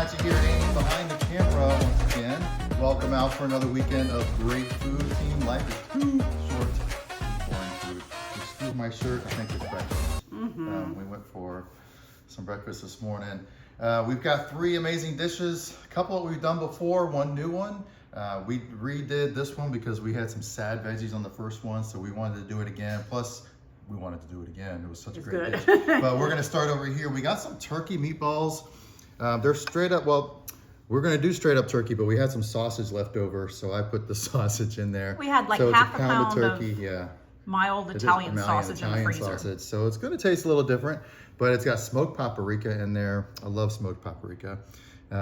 got you here, Amy, behind the camera once again. Welcome out for another weekend of great food. Team life is too short to eat boring food. Excuse my shirt, I think it's breakfast. We went for some breakfast this morning. We've got 3 amazing dishes, a couple that we've done before, one new one. We redid this one because we had some sad veggies on the first one, so we wanted to do it again. Plus, we wanted to do it again. It was such a great dish. But we're gonna start over here. We got some turkey meatballs. They're straight up, well, we're gonna do straight up turkey, but we had some sausage left over, so I put the sausage in there. We had like so half it's a pound of turkey, yeah. Mild Italian sausage in the freezer. Sausage. So it's gonna taste a little different, but it's got smoked paprika in there. I love smoked paprika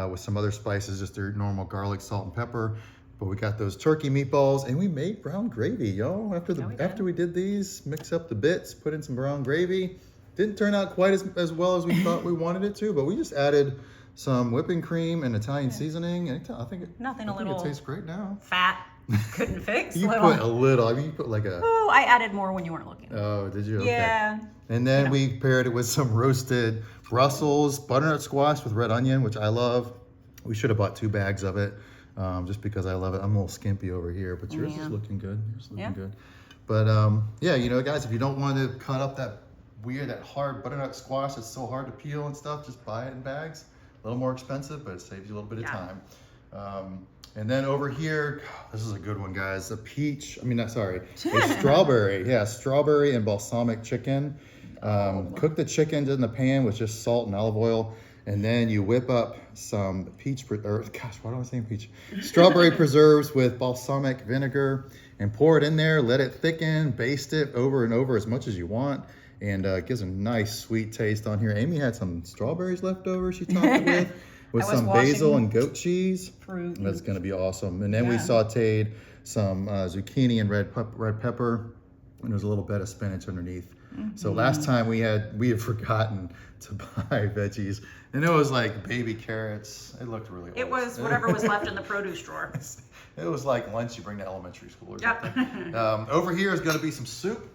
with some other spices, just their normal garlic, salt, and pepper. But we got those turkey meatballs, and we made brown gravy, y'all. After we did these, mix up the bits, put in some brown gravy. Didn't turn out quite as well as we thought we wanted it to, but we just added some whipping cream and Italian seasoning. And I think it tastes great now. Fat couldn't fix. You put a little. I mean, you put like a. Oh, I added more when you weren't looking. Oh, did you? Yeah. Okay. And then we paired it with some roasted Brussels butternut squash with red onion, which I love. We should have bought 2 bags of it. Just because I love it. I'm a little skimpy over here, but yours is looking good. Yours is looking good. But yeah, you know, guys, if you don't want to cut up that hard butternut squash, it's so hard to peel and stuff, just buy it in bags. A little more expensive, but it saves you a little bit of time. And then over here, this is a good one, guys. A strawberry. Yeah, strawberry and balsamic chicken. Cook the chicken in the pan with just salt and olive oil. And then you whip up some strawberry preserves with balsamic vinegar and pour it in there, let it thicken, baste it over and over as much as you want. And it gives a nice sweet taste on here. Amy had some strawberries left over she topped it with some basil and goat cheese. Fruit. That's gonna be awesome. And then we sauteed some zucchini and red pepper, and there's a little bit of spinach underneath. So last time we had forgotten to buy veggies, and it was like baby carrots. It looked really old. It was whatever was left in the produce drawer. It was like lunch you bring to elementary school or something. Over here is going to be some soup.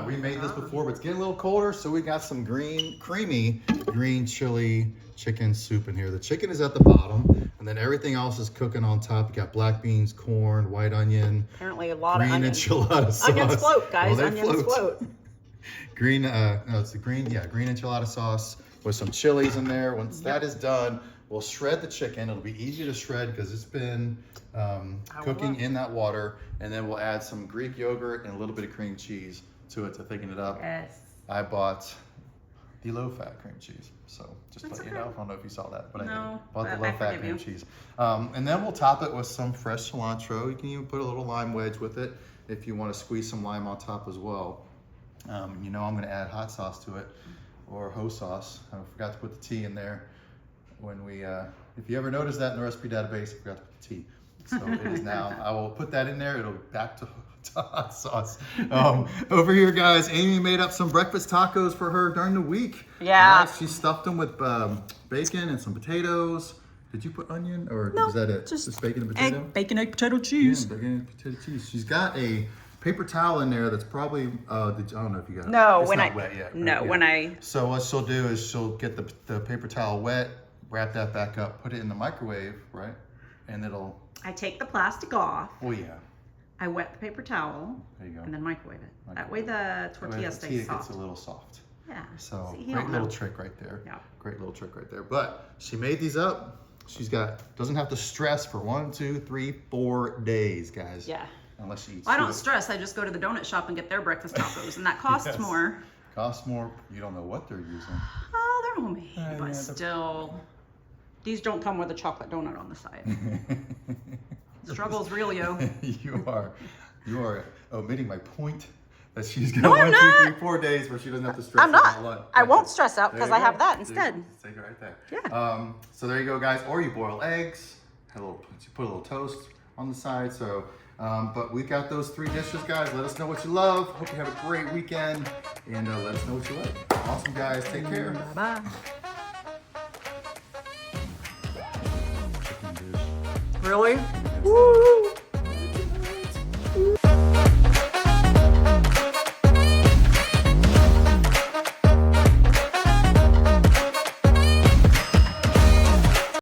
We made this before, but it's getting a little colder, so we got some creamy green chili chicken soup in here. The chicken is at the bottom, and then everything else is cooking on top. You got black beans, corn, white onion. Apparently a lot of onions. Green enchilada sauce. Onions float, guys. Well, onions float. Green enchilada sauce with some chilies in there. Once that is done, we'll shred the chicken. It'll be easy to shred because it's been cooking in that water. And then we'll add some Greek yogurt and a little bit of cream cheese to it to thicken it up. Yes. I bought the low-fat cream cheese. So just to let you know, I don't know if you saw that, but I did. Bought the low-fat cream cheese. And then we'll top it with some fresh cilantro. You can even put a little lime wedge with it if you want to squeeze some lime on top as well. You know I'm going to add hot sauce to it, or ho sauce. I forgot to put the T in there when we, if you ever notice that in the recipe database, I forgot to put the T. So it is now. I will put that in there. It'll be back to hot sauce. Over here, guys, Amy made up some breakfast tacos for her during the week. Yeah. She stuffed them with bacon and some potatoes. Did you put onion, or was that it? Just bacon and potato? Bacon, egg, potato, cheese. Yeah, bacon, egg, potato, cheese. She's got a paper towel in there that's probably, I don't know if you got it. No, it's not wet yet. No, right? So what she'll do is she'll get the paper towel wet, wrap that back up, put it in the microwave, right? And it'll... I take the plastic off. Oh, yeah. I wet the paper towel. There you go. And then microwave it. That way the tortilla stays soft. Gets a little soft. Yeah. So great little trick right there. Yeah. Great little trick right there. But she made these up. Doesn't have to stress for 1, 2, 3, 4 days, guys. Yeah. Unless she eats I don't stress. I just go to the donut shop and get their breakfast tacos, and that costs more. Costs more. You don't know what they're using. Oh, they're homemade, but still. These don't come with a chocolate donut on the side. Struggle's real, yo. You are omitting my point that she's got 1, 2, 3, 4 days where she doesn't have to stress. I'm not. I won't stress out because I have that instead. Take it right there. Yeah. So there you go, guys. Or you boil eggs. You put a little toast on the side. So, but we got those 3 dishes, guys. Let us know what you love. Hope you have a great weekend, and let us know what you like. Awesome, guys. Take care. Bye. Really? Woo!